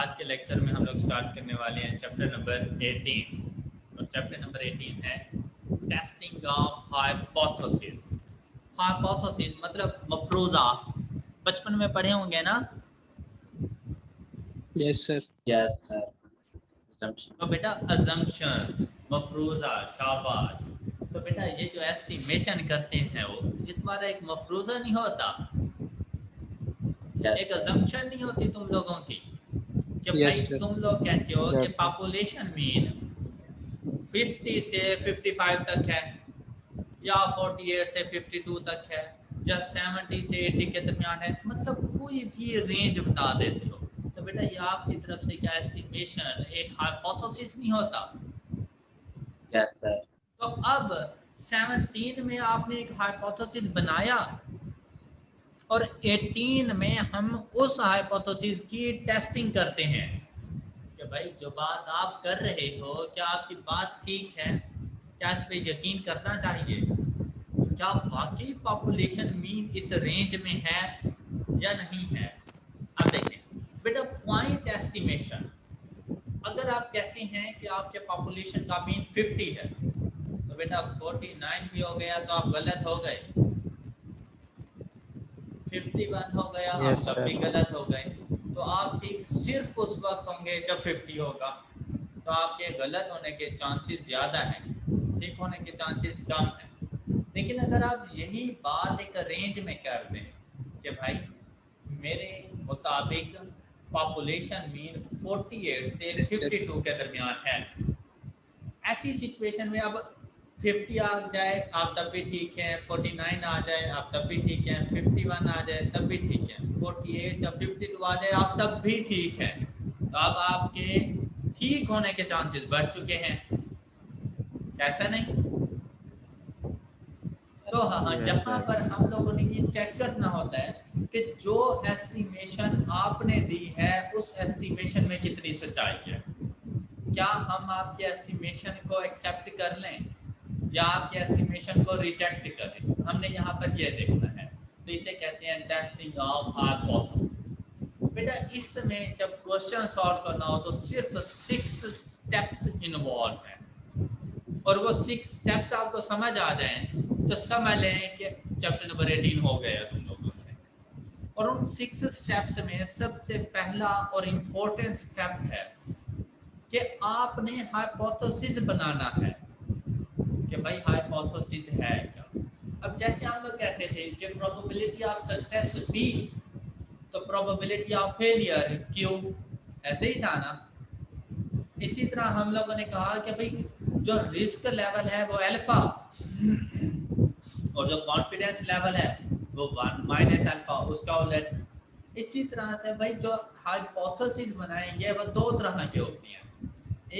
आज के लेक्चर में हम लोग स्टार्ट करने वाले हैं चैप्टर नंबर 18 और चैप्टर नंबर 18 है टेस्टिंग ऑफ हाइपोथेसिस। हाइपोथेसिस मतलब मफरूजा, बचपन में पढ़े होंगे ना। Yes sir. Yes sir. तो बेटा अजम्पशन, मफरूजा, शाबाश। तो बेटा ये जो एस्टिमेशन करते हैं वो ये तुम्हारा एक मफरूजा नहीं होता, एक अजम्पशन नहीं होती तुम लोगों की कि भाई Yes, sir. तुम लोग कहते हो कि Yes, sir. पॉपुलेशन मीन 50 से 55 तक है या 48 से 52 तक है या 70 से 80 के दरमियान है, मतलब कोई भी रेंज बता देते हो। तो बेटा ये आपकी तरफ से क्या एस्टिमेशन एक हाइपोथेसिस नहीं होता? Yes sir. तो अब 17 में आपने एक हाइपोथेसिस बनाया और 18 में हम उस हाइपोथेसिस की टेस्टिंग करते हैं कि भाई जो बात आप कर रहे हो क्या आपकी बात ठीक है, क्या इस पे यकीन करना चाहिए, क्या वाकई पॉपुलेशन मीन इस रेंज में है या नहीं है। अब देखें बेटा पॉइंट एस्टिमेशन, अगर आप कहते हैं कि आपके पॉपुलेशन का मीन 50 है तो बेटा 49 भी हो गया तो आप गलत हो गए, 51 हो गया Yes, आप तब भी sir. गलत हो गए। तो आप ठीक सिर्फ उस वक्त होंगे जब 50 होगा, तो आपके गलत होने के चांसेस ज़्यादा हैं, ठीक होने के चांसेस कम हैं। लेकिन अगर आप यही बात एक रेंज में कर दें कि भाई मेरे मुताबिक पॉपुलेशन मीन 48 से Yes, sir. 52 के दरमियान है, ऐसी सिचुएशन में अब 50 आ जाए आप तब भी ठीक है, 49 आ जाए आप तब भी ठीक है, 51 आ जाए तब भी ठीक है, 48 या 52 आ जाए आप तब भी ठीक है। तो अब आपके ठीक होने के चांसेस बढ़ चुके हैं, कैसा नहीं? तो हाँ, यहाँ पर हम लोगों ने ये चेक करना होता है कि जो एस्टिमेशन आपने दी है उस एस्टिमेशन में कितनी सच्चाई है। क्या हम आपके एस्टिमेशन को एक्सेप्ट कर लें या आपके एस्टिमेशन को रिजेक्ट करें, हमने यहाँ पर ये देखना है। तो इसे कहते हैं टेस्टिंग ऑफ हाइपोथेसिस। बेटा इसमें जब क्वेश्चन सॉल्व करना हो तो सिर्फ 6 स्टेप्स इन्वॉल्व हैं और वो 6 स्टेप्स आपको समझ आ जाएं तो समझ लें कि चैप्टर नंबर 18 हो गया तुम लोगों से। और उन 6 स्टेप्स में सबसे पहला और इम्पोर्टेंट स्टेप है कि आपने हाइपोथेसिस बनाना है कि भाई हाइपोथेसिस है क्या। अब जैसे हम लोग कहते थे कि प्रोबेबिलिटी ऑफ सक्सेस बी तो प्रोबेबिलिटी ऑफ फेलियर क्यू, ऐसे ही था ना। इसी तरह हम लोगों ने कहा कि भाई जो रिस्क लेवल है वो अल्फा और जो कॉन्फिडेंस लेवल है वो 1 माइनस अल्फा, उसका उलट। इसी तरह से भाई जो हाइपोथेसिस बनाएंगे वो दो तरह के होती हैं।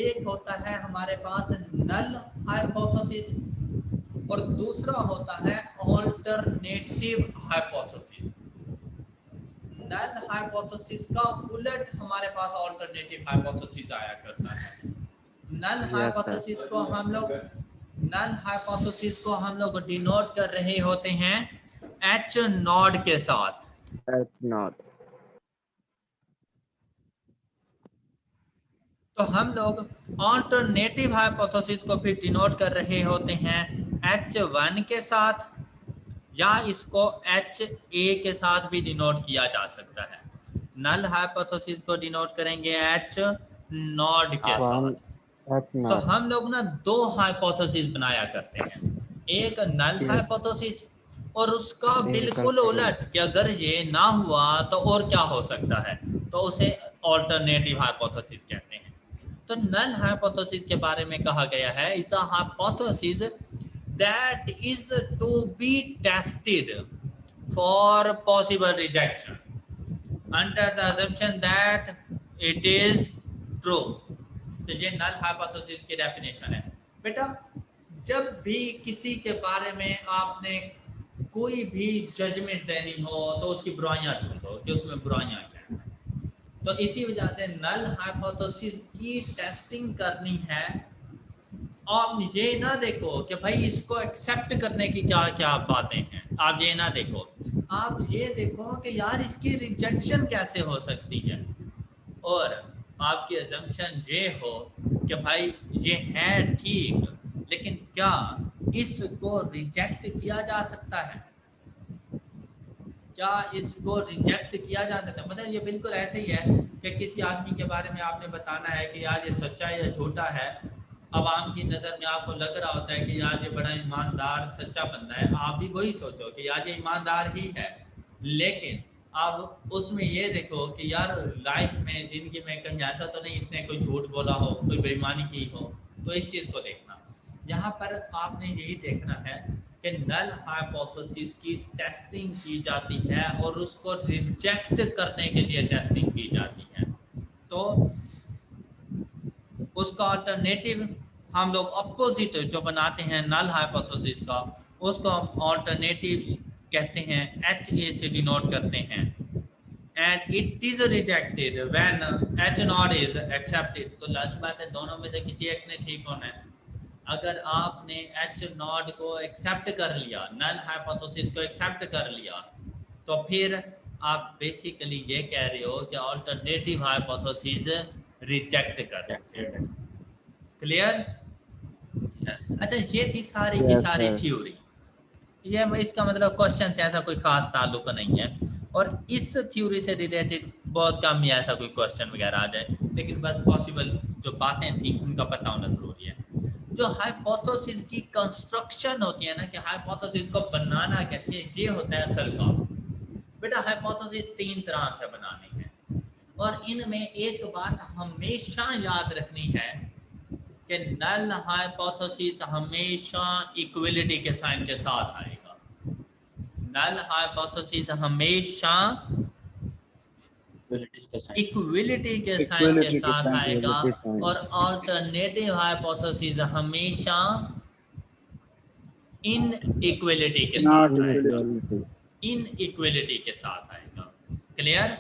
एक होता है हमारे पास नल हाइपोथेसिस और दूसरा होता है अल्टरनेटिव हाइपोथेसिस। नल हाइपोथेसिस का उलट हमारे पास अल्टरनेटिव हाइपोथेसिस आया करता है। नल हाइपोथेसिस को हम लोग डिनोट कर रहे होते हैं एच नॉट के साथ। तो हम लोग अल्टरनेटिव हाइपोथेसिस को भी डिनोट कर रहे होते हैं H1 के साथ, या इसको HA के साथ भी डिनोट किया जा सकता है। नल हाइपोथेसिस को डिनोट करेंगे H नॉट के साथ। तो हम लोग ना दो हाइपोथेसिस बनाया करते हैं, एक नल हाइपोथेसिस और उसका बिल्कुल उलट कि अगर ये ना हुआ तो और क्या हो सकता है, तो उसे अल्टरनेटिव हाइपोथेसिस कहते हैं। तो नल हाइपोथेसिस के बारे में कहा गया है is a hypothesis that is to be tested for possible rejection under the assumption that it is true। तो ये नल हाइपोथेसिस की डेफिनेशन है। बेटा जब भी किसी के बारे में आपने कोई भी जजमेंट देनी हो तो उसकी बुराइयां ढूंढो कि उसमें बुराइयां क्या हैं। तो इसी वजह से नल हाइपोथेसिस की टेस्टिंग करनी है। आप ये ना देखो कि भाई इसको एक्सेप्ट करने की क्या क्या बातें हैं, आप ये ना देखो, आप ये देखो कि यार इसकी रिजेक्शन कैसे हो सकती है। और आपकी अजम्पशन ये हो कि भाई ये है ठीक, लेकिन क्या इसको रिजेक्ट किया जा सकता है? क्या इसको रिजेक्ट किया जा सकता है? मतलब ये बिल्कुल ऐसे ही है कि किसी आदमी के बारे में आपने बताना है कि यार ये सच्चा है या झूठा है। आवाम की नज़र में आपको लग रहा होता है कि यार ये बड़ा ईमानदार सच्चा बंदा है, आप भी वही सोचो कि यार ये ईमानदार ही है। लेकिन अब उसमें ये देखो कि यार लाइफ में, ज़िंदगी में कहीं ऐसा तो नहीं इसने कोई झूठ बोला हो, कोई बेईमानी की हो, तो इस चीज़ को देखना। यहाँ पर आपने यही देखना है कि नल हाइपोथेसिस की टेस्टिंग की जाती है और उसको रिजेक्ट करने के लिए टेस्टिंग की जाती है। तो उसका अल्टरनेटिव हम लोग अपोजिट जो बनाते हैं नल हाइपोथेसिस का, उसको हम अल्टरनेटिव कहते हैं, एच ए से डिनोट करते हैं। And it is rejected when H not is accepted. तो लाजमी बात है दोनों में से किसी एक ने ठीक होना है। अगर आपने एच नॉट को एक्सेप्ट कर लिया, नल हाइपोथेसिस को एक्सेप्ट कर लिया, तो फिर आप बेसिकली ये कह रहे हो कि अल्टरनेटिव हाइपोथेसिस रिजेक्ट कर रहे हो। क्लियर? Yes, sir. अच्छा, ये थी सारी की Yes, सारी sir. थ्योरी। ये इसका मतलब क्वेश्चन से ऐसा कोई खास ताल्लुक नहीं है, और इस थ्योरी से रिलेटेड बहुत कम ही ऐसा कोई क्वेश्चन वगैरह आ जाए, लेकिन बस पॉसिबल जो बातें थी उनका पता होना जरूरी है। जो हाइपोथेसिस की कंस्ट्रक्शन होती है ना, कि हाइपोथेसिस को बनाना कैसे, ये होता है असल काम। बेटा हाइपोथेसिस 3 तरह से बनानी है, और इनमें एक बात हमेशा याद रखनी है कि नल हाइपोथेसिस हमेशा इक्वलिटी के साइन के साथ आएगा। नल हाइपोथेसिस हमेशा Equality के sign. इक्वलिटी के साइन के Equality के साथ sign, आएगा, equality sign. और अल्टरनेटिव हाइपोथेसिस हमेशा इन इक्वलिटी के Not साथ आएगा, equality. इन इक्वलिटी के साथ आएगा। Clear?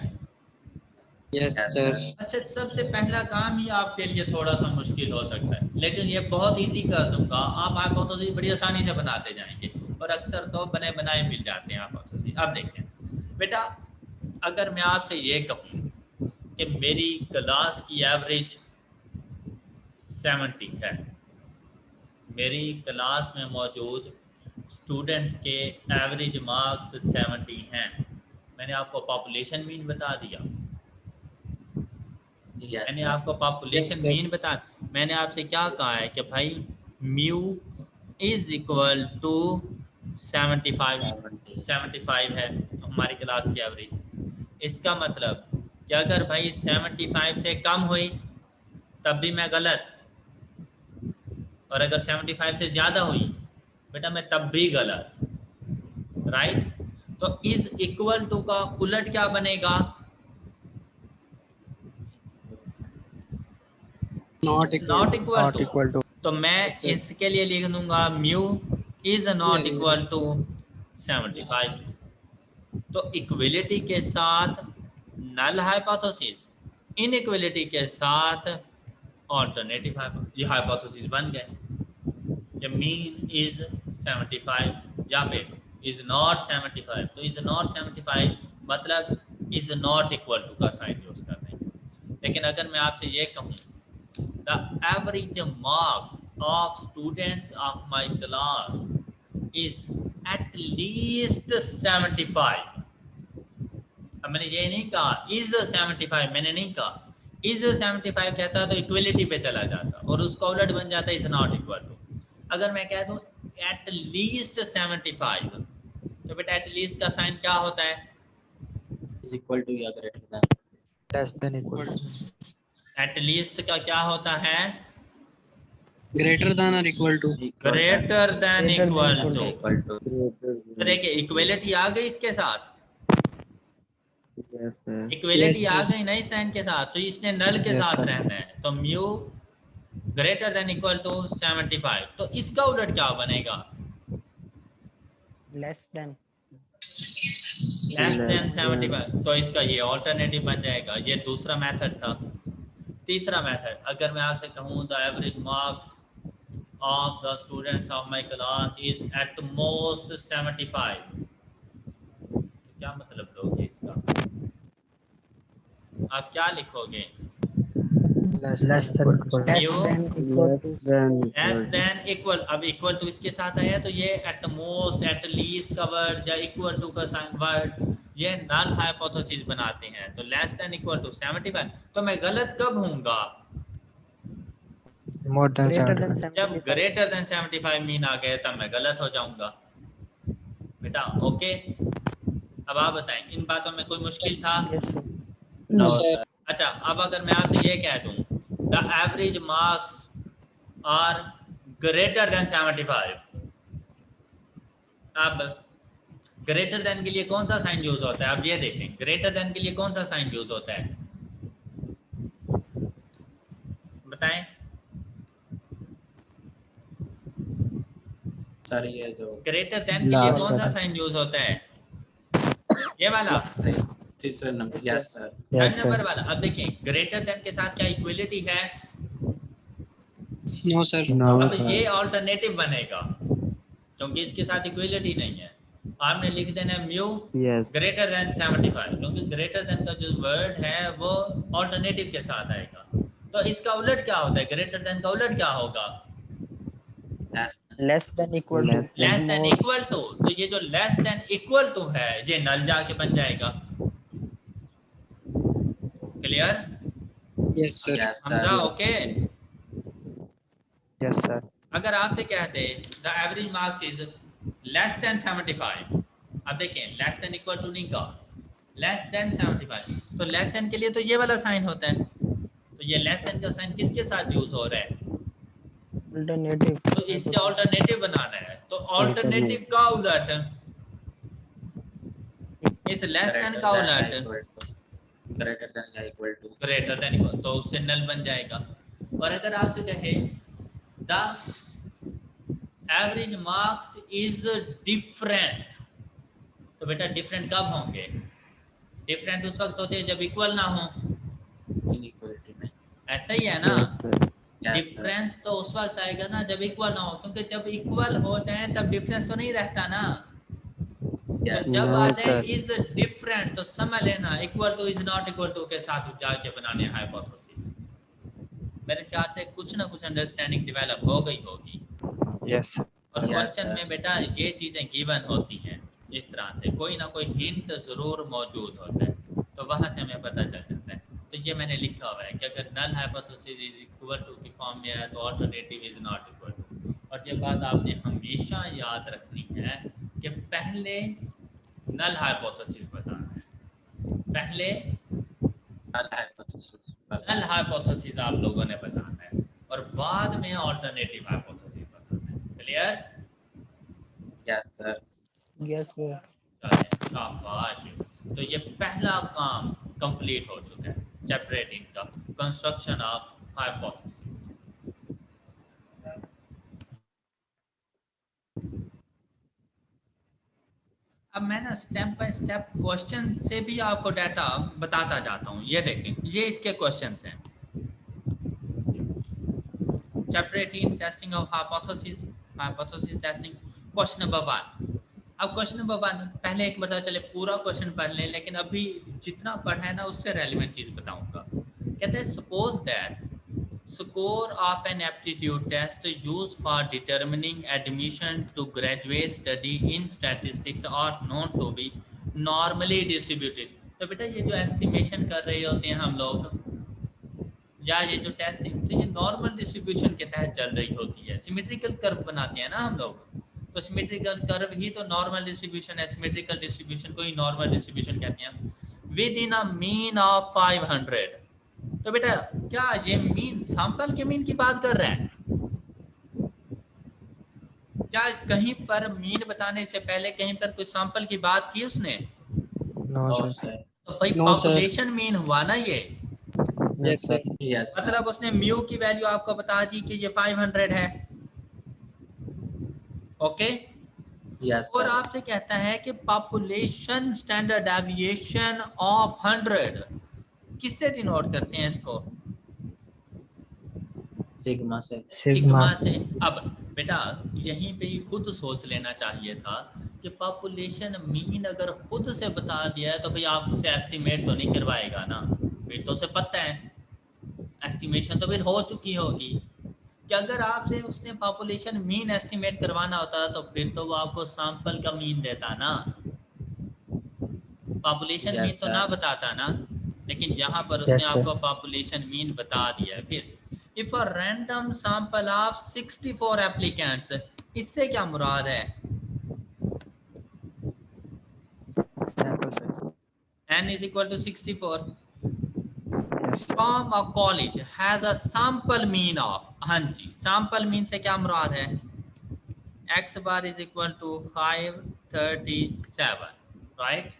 Yes Yes, sir. sir. अच्छा, सबसे पहला काम ही आपके लिए थोड़ा सा मुश्किल हो सकता है, लेकिन ये बहुत इजी कर दूंगा। आप हाइपोथेसिस बड़ी आसानी से बनाते जाएंगे, और अक्सर तो बने बनाए मिल जाते हैं हाइपोथेसिस। अब देखें बेटा, अगर मैं आपसे ये कहूँ कि मेरी क्लास की एवरेज 70 है, मेरी क्लास में मौजूद स्टूडेंट्स के एवरेज मार्क्स 70 हैं, मैंने आपको पॉपुलेशन मीन बता दिया, Yes, मैंने sir. आपको पॉपुलेशन Yes, sir. मीन बता, मैंने आपसे क्या कहा है कि भाई म्यू इज इक्वल टू 75 है हमारी क्लास की एवरेज। इसका मतलब कि अगर भाई 75 से कम हुई तब भी मैं गलत, और अगर 75 से ज़्यादा हुई बेटा मैं तब भी गलत, राइट? तो इज इक्वल टू का उलट क्या बनेगा? Not not equal Not to. equal to. तो मैं इसके लिए लिख दूंगा mu is not equal to 75। तो इक्वलिटी के साथ नल हाइपोथेसिस, इनइक्वलिटी के साथ अल्टरनेटिव हाइपोथेसिस बन गए। कि मीन इज 75 या फिर इज नॉट 75, तो इज नॉट 75 मतलब इज नॉट इक्वल टू का साइन यूज कर रहे हैं। लेकिन अगर मैं आपसे ये कहूँ the average marks of students of my class is at least 75, अब मैंने ये नहीं कहा is 75, मैंने नहीं कहा is 75, कहता तो इक्वलिटी पे चला जाता और उसका उलट बन जाता is not equal to। अगर मैं कह दूं at least 75, तो बेटा at least का साइन क्या होता है? Is equal to या greater than. Less than equal. at least का क्या होता है? ग्रेटर देन और equal to. Equal greater than Greater than equal equal to. equal to. तो देखिए इक्वलिटी आ गई इसके साथ, Yes, sir. इक्वलिटी Yes, आ sir. गई ना इस साइन के साथ, तो इसने नल के Yes, साथ sir. रहना है। तो mu greater than equal to 75, तो इसका उलट क्या बनेगा? Less than. Less than Less 75, तो इसका ये ऑल्टरनेटिव बन जाएगा। ये दूसरा मेथड था। तीसरा मेथड, अगर मैं आपसे कहूँ the average marks of the students of my class is at most 75, तो क्या मतलब लोगे इसका? आप क्या लिखोगे? less less than than equal equal Mu to less than equal, अब इक्वल टू इसके साथ आया तो ये एट मोस्ट, एट लीस्ट का वर्ड या इक्वल टू का साइन वर्ड ये नल हाइपोथेसिस बनाते हैं। तो लेस देन इक्वल टू 75, तो मैं गलत कब होऊंगा? more than greater 75 than जब 75 ग्रेटर देन 75 मीन आ गए तब मैं गलत हो जाऊंगा बेटा। ओके, अब आप बताएं, इन बातों में कोई मुश्किल था? yes sir No, sir. sir. अच्छा, अब अगर मैं आपसे ये कह दूं the average marks are greater than 75, अब ग्रेटर देन के लिए कौन सा साइन यूज होता है? अब ये देखें, ग्रेटर देन के लिए कौन सा साइन यूज होता है, बताएं। सर ये जो ग्रेटर देन के लिए Last कौन सा वाला। साइन यूज होता है? ये वाला, तीसरे number, yes sir. Third yes number sir वाला। अब देखिए, ग्रेटर देन के साथ क्या इक्वलिटी है? no sir no अब sir ये ऑल्टरनेटिव बनेगा क्योंकि इसके साथ इक्वलिटी नहीं है। आपने लिख देना म्यू yes ग्रेटर देन 75, क्योंकि ग्रेटर देन का जो वर्ड है वो ऑल्टरनेटिव के साथ आएगा। तो इसका उलट क्या होता है? ग्रेटर देन का उलट क्या होगा? less than equal to less than more equal to. तो ये जो लेस देन इक्वल टू है ये नल जाके बन जाएगा। Clear yes sir Hamza? Okay, yes sir अगर आपसे कह दे the average marks is less than 75, अब देखें लेस देन इक्वल टू नहीं का, लेस देन 75, तो लेस देन के लिए तो ये वाला साइन होता है। तो ये लेस देन का साइन किसके साथ यूज हो रहा है? alternative तो इससे ऑल्टरनेटिव बनाना है, तो ऑल्टरनेटिव का उलट, इस लेस देन का उलट ग्रेटर देन या equal to greater than equal, तो उससे नल बन जाएगा। और अगर आपसे कहे the average marks is different, तो बेटा डिफरेंट कब होंगे? डिफरेंट उस वक्त होते हैं जब इक्वल ना हो। इनइक्वालिटी में। ऐसा ही है ना? Yes, डिफरेंस तो उस वक्त आएगा ना जब इक्वल ना हो, क्योंकि जब इक्वल हो जाए तब डिफरेंस तो नहीं रहता ना। yes, तो जब No, आ जाए sir. इज डिफरेंट तो समझ लेना equal to is not equal to के साथ जाके बनाने हाइपोथेसिस। मेरे ख्याल से कुछ ना कुछ अंडरस्टैंडिंग डेवलप हो गई होगी। yes sir और Yes, क्वेश्चन sir. में बेटा ये चीजें गिवन होती हैं, इस तरह से कोई ना कोई हिंट जरूर मौजूद होता है, तो वहां से हमें पता चल जाता है। तो ये मैंने लिखा हुआ है कि अगर null hypothesis is equal to की फॉर्म में है तो alternative is not equal to. और ये बात आपने हमेशा याद रखनी है कि पहले नल हाइपोथेसिस बताना है, पहले नल हाइपोथेसिस आप लोगों ने बताना है और बाद में अल्टरनेटिव हाइपोथेसिस बताना है। Clear? yes sir. yes sir चलें, शाबाश। तो ये पहला काम कंप्लीट हो चुका है चैप्टर 18 का, कंस्ट्रक्शन ऑफ हाइपोथेसिस। अब मैं ना स्टेप बाय स्टेप क्वेश्चन से भी आपको डाटा बताता जाता हूँ। ये देखें, ये इसके क्वेश्चंस हैं। Chapter 18 testing of hypothesis, hypothesis testing. Question number 1। अब क्वेश्चन नंबर 1 पहले एक पता चले पूरा क्वेश्चन पढ़ लें, लेकिन अभी जितना पढ़ा है ना उससे रेलेवेंट चीज बताऊंगा। कहते हैं suppose that score of an aptitude test used for determining admission to graduate study in statistics are known to be normally distributed। तो बेटा ये जो एस्टिमेशन कर रहे होते हैं हम लोग या ये जो टेस्टिंग, तो ये नॉर्मल डिस्ट्रीब्यूशन के तहत चल रही होती है। सिमेट्रिकल कर्व बनाते हैं ना हम लोग, तो सिमेट्रिकल कर्व ही तो नॉर्मल डिस्ट्रीब्यूशन है। सिमेट्रिकल डिस्ट्रीब्यूशन को ही नॉर्मल डिस्ट्रीब्यूशन कहते हैं। With in a mean of 500। तो बेटा क्या ये मीन सैंपल के मीन की बात कर रहा है? क्या कहीं पर मीन बताने से पहले कहीं पर कुछ सैंपल की बात की उसने? no No, sir sir. तो भाई No, sir. पॉपुलेशन मीन हुआ ना ये। yes sir Yes, sir. मतलब उसने म्यू की वैल्यू आपको बता दी कि ये 500 है। ओके Yes, और sir. आपसे कहता है कि पॉपुलेशन स्टैंडर्ड डेविएशन ऑफ 100 किससे डिनोट करते हैं इसको? सिग्मा से। सिग्मा से। अब बेटा यहीं पे ही खुद सोच लेना चाहिए था कि पॉपुलेशन मीन अगर खुद से बता दिया है तो भाई आप उसे एस्टिमेट तो नहीं करवाएगा ना। फिर तो उसे पता है, एस्टिमेशन तो फिर हो चुकी होगी कि अगर आपसे उसने पॉपुलेशन मीन एस्टिमेट करवाना होता तो फिर तो वो आपको सैंपल का मीन देता ना, पॉपुलेशन मीन Yes, तो sir. ना बताता ना, लेकिन यहाँ पर उसने Yes, sir. आपको पॉपुलेशन मीन बता दिया है। फिर if a random sample of 64 applicants, इससे क्या मुराद है? Sample size. n is equal to 64 Yes, sir. from a college has a sample mean of, हाँ जी, sample mean से क्या मुराद है? x bar is equal to 537, right?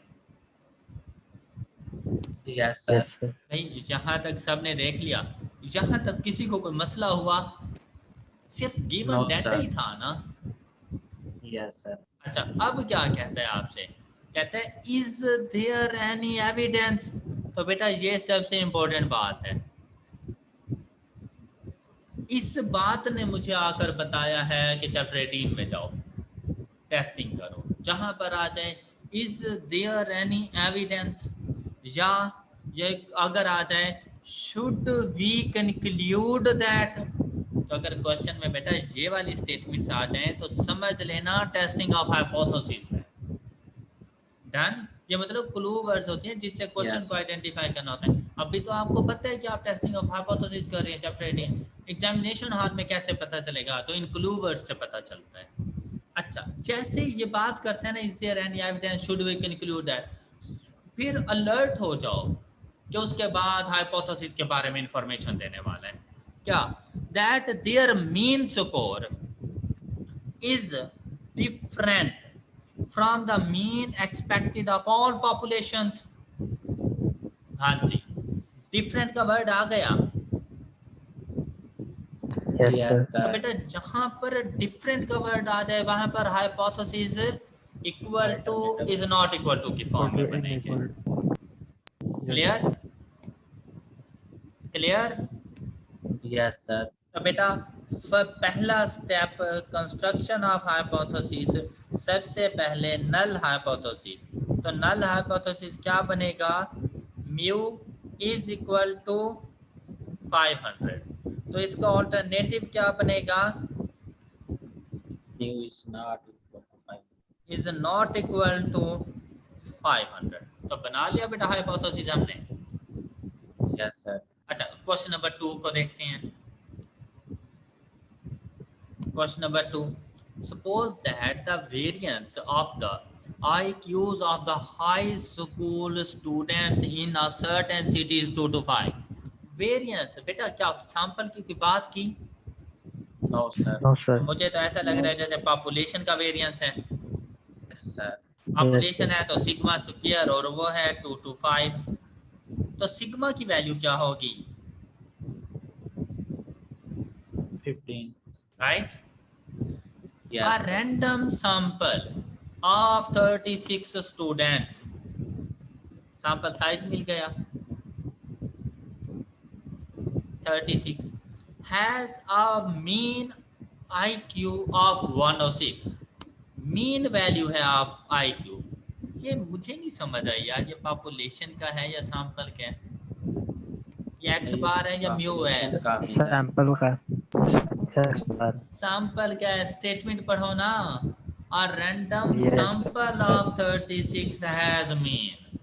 Yes, sir. Yes, sir. भाई यहाँ तक सबने देख लिया, यहाँ तक किसी को कोई मसला हुआ? सिर्फ गिवन No, डाटा sir. ही था ना। Yes, sir. अच्छा, अब क्या कहता है आपसे? कहता है इज देयर एनी एविडेंस। तो बेटा ये सबसे इंपॉर्टेंट बात है, इस बात ने मुझे आकर बताया है कि चैप्टर 18 में जाओ टेस्टिंग करो, जहां पर आ जाए इज देयर एनी एविडेंस, या ये अगर आ जाए शुड वी कंक्लूड दैट। तो अगर क्वेश्चन में बेटा ये वाली स्टेटमेंट्स आ जाएं तो समझ लेना टेस्टिंग ऑफ हाइपोथेसिस है। डन? ये मतलब क्लू वर्ड्स होती हैं जिससे क्वेश्चन Yes. को आइडेंटिफाई करना होता है। अभी तो आपको पता है कि आप टेस्टिंग ऑफ हाइपोथेसिस कर रहे हैं चैप्टर 18, एग्जामिनेशन हॉल में कैसे पता चलेगा? तो इन क्लू वर्ड्स से पता चलता है। अच्छा, जैसे ये बात करते हैं ना is there any evidence should we conclude that, फिर अलर्ट हो जाओ कि उसके बाद हाइपोथेसिस के बारे में इंफॉर्मेशन देने वाला है। क्या? That there mean score is different from the mean expected of all populations। हाँ जी, डिफरेंट का वर्ड आ गया। Yes, Yes, sir. तो sir. बेटा जहां पर डिफरेंट का वर्ड आ जाए वहां पर hypothesis equal to is not equal to की फॉर्म में बनेंगे। क्लियर? क्लियर? Yes, sir. तो बेटा पहला स्टेप कंस्ट्रक्शन ऑफ हाइपोथेसिस, सबसे पहले नल हाइपोथेसिस। तो नल हाइपोथेसिस क्या बनेगा? Mu is equal to 500। तो इसका ऑल्टरनेटिव क्या बनेगा? Mu is not equal to 5. Is not equal to 500। तो बना लिया बेटा हाइपोथेसिस हमने। Yes, sir. अच्छा, क्वेश्चन नंबर 2 को देखते हैं। Question number 2. Suppose that the variance of the IQs of the high school students in a certain city is 2 to 5. Variance बेटा क्या सैंपल की बात की? No, sir. No, sir. मुझे तो ऐसा लग रहा है जैसे पॉपुलेशन का वेरिएंस है। Yes, sir. पॉपुलेशन Yes, है तो सिग्मा स्क्वायर और वो है 2 to 5। तो सिग्मा की वैल्यू क्या होगी? 15. Right? Yes, A sir. random sample of 36 students, sample size मिल गया 36, has a mean IQ of 106। Mean value है ऑफ IQ। ये मुझे नहीं समझ आई यार, ये पॉपुलेशन का है या सैंपल का है? ये एक्स बार है या म्यू है? Population का mean है. Sample का. Yes, sir. सैंपल का स्टेटमेंट पढ़ो ना। A random Yes. sample of 36 has mean।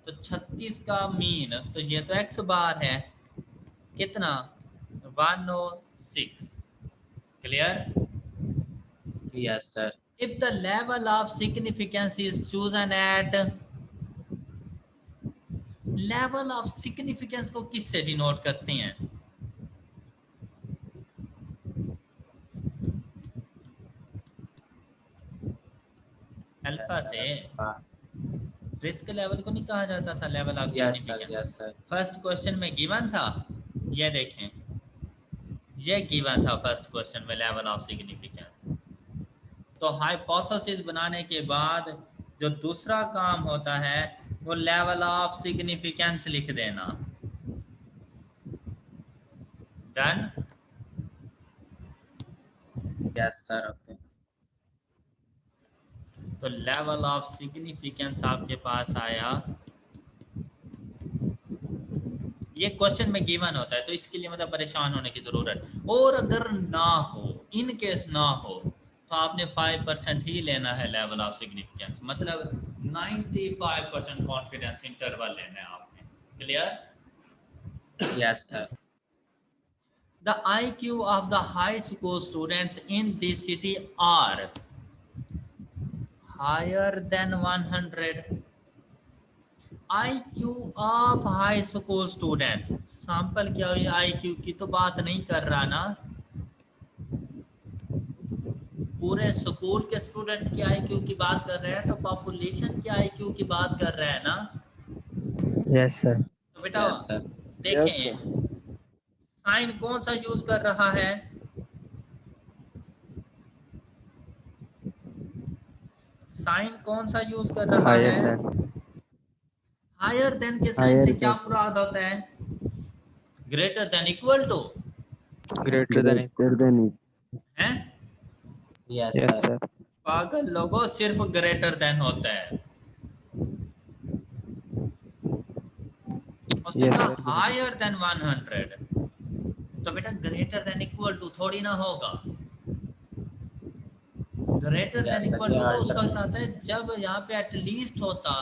तो 36 का मीन, तो ये तो x बार है, कितना? 106। Clear? Yes, sir. If the level of significance is chosen at, level of significance को किससे डिनोट करते हैं? अल्फा से। रिस्क लेवल को नहीं कहा जाता था level of Yes, sir. Significance? Yes, sir. First question में गिवन था, ये देखें, ये गिवन था फर्स्ट क्वेश्चन में लेवल ऑफ सिग्निफिकेंस। तो हाइपोथेसिस बनाने के बाद जो दूसरा काम होता है वो लेवल ऑफ सिग्निफिकेंस लिख देना। डन? Yes, sir. Okay. तो लेवल ऑफ सिग्निफिकेंस आपके पास आया ये क्वेश्चन में गिवन होता है, तो इसके लिए मतलब परेशान होने की जरूरत। और अगर ना हो, इन केस ना हो, तो आपने 5% ही लेना है लेवल ऑफ सिग्निफिकेंस, मतलब 95% कॉन्फिडेंस इंटरवल लेना है आपने। Clear? Yes, sir. The IQ of the high school students in this city are higher than 100. IQ of high school students, sample क्या हुई? IQ की तो बात नहीं कर रहा ना, पूरे स्कूल के स्टूडेंट्स की IQ की बात कर रहे हैं, तो पॉपुलेशन की IQ की बात कर रहे हैं ना। Yes, sir. तो बेटा Yes, sir. देखें साइन कौन सा यूज कर रहा है? साइन कौन सा यूज कर रहा Higher है? than. हायर देन के साइन Higher से क्या than. मुराद होता है? Greater than, equal to, Greater than equal. हैं? Yes, Yes, sir. sir. पागल लोगों, सिर्फ ग्रेटर देन होता है। उसने Yes, कहा sir. हायर देन 100, तो बेटा ग्रेटर देन इक्वल टू थोड़ी ना होगा। Greater Yes, than sir. Equal to Yeah, तो उस sir. वक्त आता है जब यहाँ पे एटलीस्ट होता।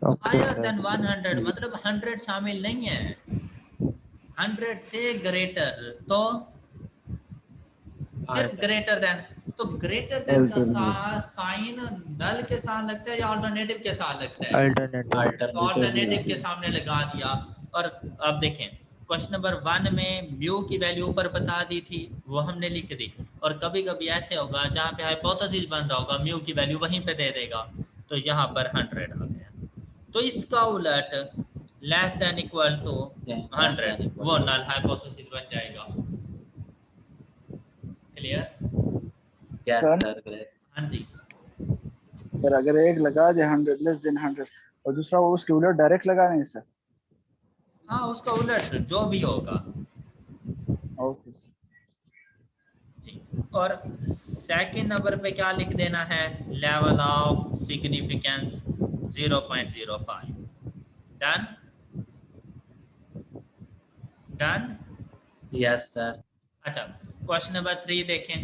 Okay, higher sir. देन 100 मतलब 100 शामिल नहीं है, 100 से ग्रेटर तो सिर्फ Higher. Greater than. तो ग्रेटर देन का साइन नल के साथ लगता है या अल्टरनेटिव के साथ लगता है? Alternative. तो Alternative. अल्टरनेटिव के सामने लगा दिया। और अब देखें क्वेश्चन नंबर 1 में म्यू की वैल्यू ऊपर बता दी थी, वो हमने लिख दी। और कभी कभी ऐसे होगा जहाँ पे हाइपोथेसिस बन रहा होगा, म्यू की वैल्यू वहीं पे दे देगा, तो यहाँ पर 100 आ गया। तो इसका उलट less than equal to Yeah, less 100, than equal वो to. नल हाइपोथेसिस बन जाएगा। Clear? Yes, Sir? sir. Great. हाँ जी। सर अगर एक लगा दे 100 लेस देन 100 और दूसरा वो उसके उलट डायरेक्ट लगा दें सर। हाँ उसका उलट जो भी होगा। Okay sir. जी। और सेकंड नंबर पे क्या लिख देना है? Level of significance 0.05। Done? Done? Yes, sir. अच्छा, क्वेश्चन नंबर 3 देखें।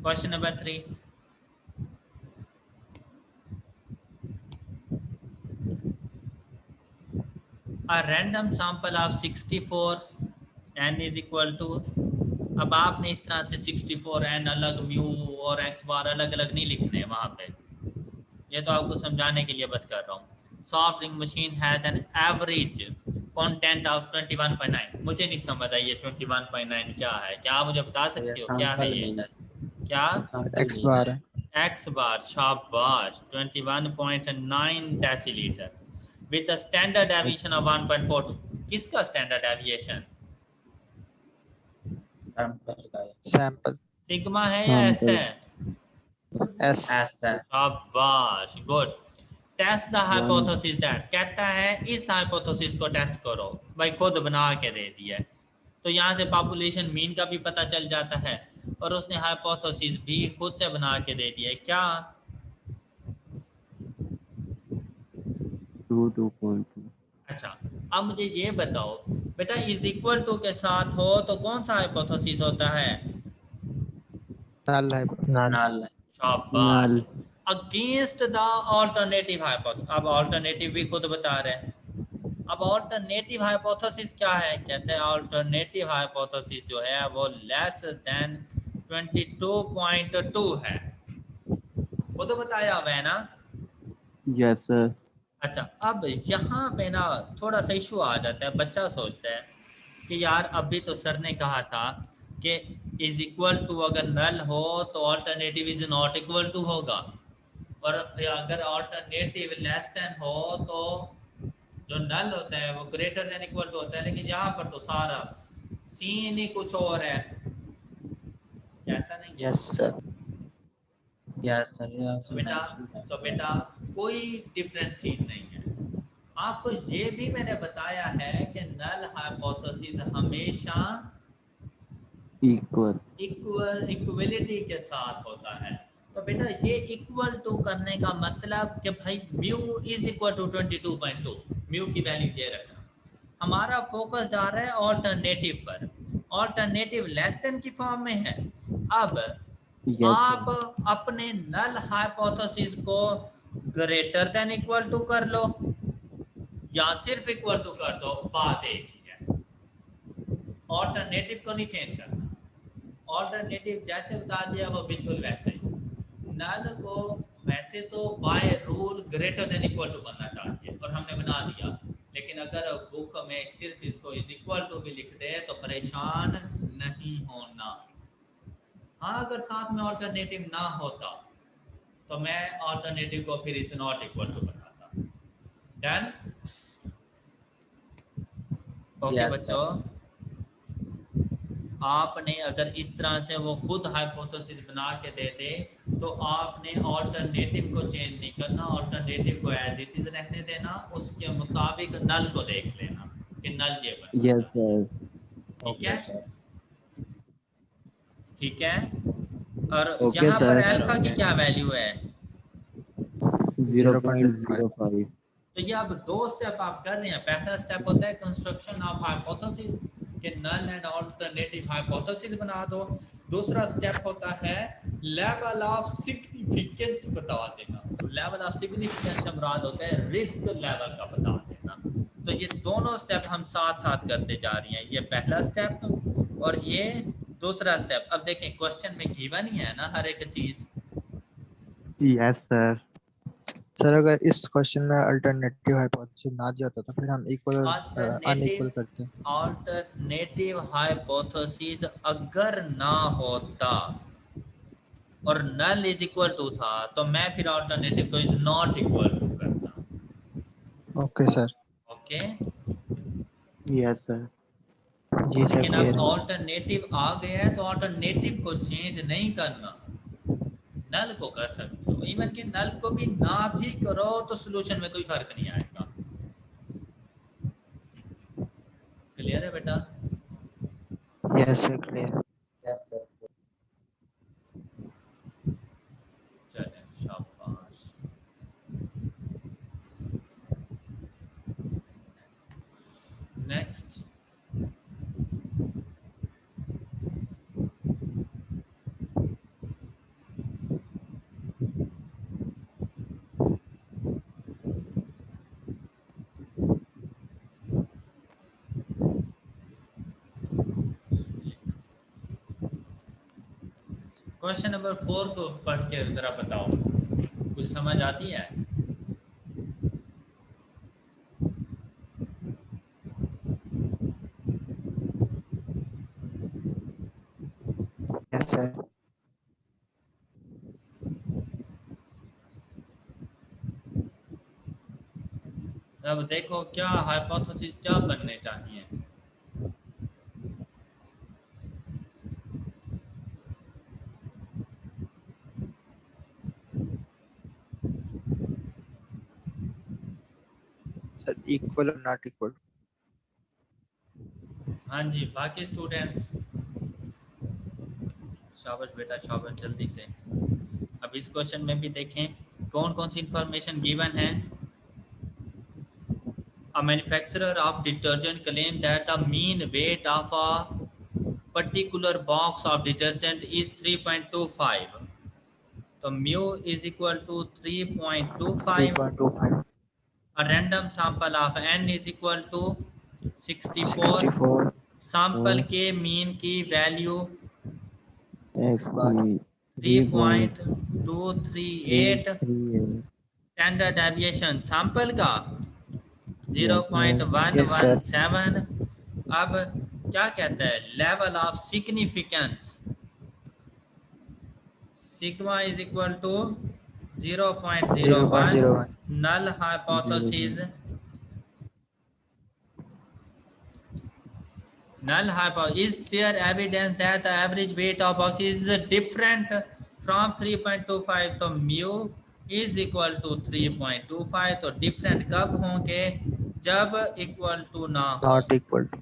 Question number 3, a random sample of 64 n is equal to, अब आपने इस तरह से 64 n अलग, म्यू और x बार अलग अलग नहीं लिखने वहां पे, ये तो आपको समझाने के लिए बस कर रहा हूँ। Soft drink machine has an average content of 21.9। मुझे नहीं समझ आई ये 21.9 क्या है, क्या आप मुझे बता So, सकते yeah, हो क्या है sample ये? meaner. क्या? Sample X meaner. bar. X bar, शाबाश, 21.9 decilitre with a standard deviation of 1.42। किसका स्टैंडर्ड डेविएशन? Sample का है. Sample. सिग्मा है या एस है? S. As, sir. शाबाश, good. Test the hypothesis that, कहता है इस हाइपोथेसिस को टेस्ट करो, भाई खुद बना के दे दिया है। तो यहाँ से पॉपुलेशन मीन का भी पता चल जाता है और उसने हाइपोथेसिस भी खुद से बना के दे दिया है। क्या? 2.2. अच्छा, अब मुझे ये बताओ बेटा, इज इक्वल टू के साथ हो तो कौन सा हाइपोथेसिस होता है? Null. Null. शाबाश। अगेंस्ट द अल्टरनेटिव हाइपोथेसिस, अब अल्टरनेटिव भी खुद बता रहे हैं। अब अल्टरनेटिव हाइपोथेसिस क्या है? कहते हैं अल्टरनेटिव हाइपोथेसिस जो है वो लेस देन 22.2 है, खुद बताया हुआ है ना। Yes, sir. अच्छा, अब यहाँ पे ना थोड़ा सा इशू आ जाता है। बच्चा सोचता है कि यार अभी तो सर ने कहा था कि इज इक्वल टू अगर नल हो तो alternative is not equal to होगा, और अगर अल्टरनेटिव लेस देन हो तो जो नल होता है वो ग्रेटर देन इक्वल टू होता है। लेकिन यहाँ पर तो सारा सीन ही कुछ और है, ऐसा नहीं? Yes, sir. Yes, sir. Yeah, तो बेटा कोई डिफरेंट सीन नहीं है। आपको ये भी मैंने बताया है कि नल हाइपोथेसिस हमेशा Equal. इक्वलिटी के साथ होता है। तो बेटा ये इक्वल टू करने का मतलब कि भाई mu is equal to 22.2, mu की वैल्यू ये रखना। हमारा फोकस जा रहा है ऑल्टरनेटिव पर, ऑल्टरनेटिव लेस देन की फॉर्म में है। अब Yes, आप अपने नल हाइपोथेसिस को ग्रेटर देन इक्वल टू कर लो या सिर्फ इक्वल टू कर दो, बात एक ही है। ऑल्टरनेटिव को नहीं चेंज करना, ऑल्टरनेटिव जैसे बता दिया वो बिल्कुल वैसे ही। नल को वैसे तो by rule greater than equal to बनना चाहिए और हमने बना दिया, लेकिन अगर बुक में सिर्फ इसको इज इक्वल टू भी लिख दे तो परेशान नहीं होना। हाँ, अगर साथ में ऑल्टरनेटिव ना होता तो मैं ऑल्टरनेटिव को फिर इज नॉट इक्वल टू बनाता। डन? ओके Yes, बच्चों, आपने अगर इस तरह से वो खुद हाइपोथेसिस बना के दे दे तो आपने ऑल्टरनेटिव को चेंज नहीं करना, ऑल्टरनेटिव को एज इट इज रहने देना, उसके मुताबिक नल को देख लेना कि नल ये बन yes, sir. ठीक Okay, है, sir. ठीक है। और Okay, यहाँ पर sir. अल्फा की Okay. क्या वैल्यू है? 0.05. तो ये अब दो स्टेप आप कर रहे हैं। पहला स्टेप होता है कंस्ट्रक्शन ऑफ हाइपोथेसिस कि नल एंड ऑल्टरनेटिव हाइपोथेसिस बना दो। दूसरा स्टेप होता है लेवल ऑफ सिग्निफिकेंस बता देना। तो लेवल ऑफ सिग्निफिकेंस से मुराद होता है रिस्क लेवल का बता देना। तो ये दोनों स्टेप हम साथ साथ करते जा रहे हैं, ये पहला स्टेप और ये दूसरा स्टेप। अब देखें क्वेश्चन में गिवन ही है ना हर एक चीज। Yes, sir. सर अगर इस क्वेश्चन में अल्टरनेटिव हाइपोथेसिस ना दिया होता तो फिर हम इक्वल अनइक्वल करते हैं। ऑल्टरनेटिव हाइपोथेसिस अगर ना होता और नल इज इक्वल टू था तो मैं फिर ऑल्टरनेटिव को इज नॉट इक्वल टू करता। Okay sir. Okay, Yes, sir. जी सर लेकिन क्लियर अब है। ऑल्टरनेटिव आ गया है तो ऑल्टरनेटिव को चेंज नहीं करना, नल को कर सकते हो। इवन कि नल को भी ना भी करो तो सॉल्यूशन में कोई फर्क नहीं आएगा। क्लियर है बेटा? Yes sir clear. Yes, sir. चलें, शाबाश। नेक्स्ट, क्वेश्चन नंबर 4 को पढ़ के जरा बताओ, कुछ समझ आती है? Yes sir. अब देखो क्या हाइपोथेसिस क्या बनने चाहिए। सर इक्वल और नॉट इक्वल। हाँ जी, बाकी स्टूडेंट्स शाबाश बेटा शाबाश, जल्दी से। अब इस क्वेश्चन में भी देखें कौन कौन सी इंफॉर्मेशन गिवन है। A manufacturer of detergent claim that the mean weight of a particular box of detergent is 3.25. तो mu is equal to 3.25. 3.25। A random sample of n is equal to 64. 64। Sample के mean की value X bar 3.238। Standard deviation sample का 0.117। अब क्या कहता है level of significance, sigma is equal to 0.01। Null hypothesis, null hypothesis, is there evidence that the average weight of box is different from 3.25? तो mu is equal to 3.25। तो different कब होंगे? जब इक्वल टू ना हो। Not equal to.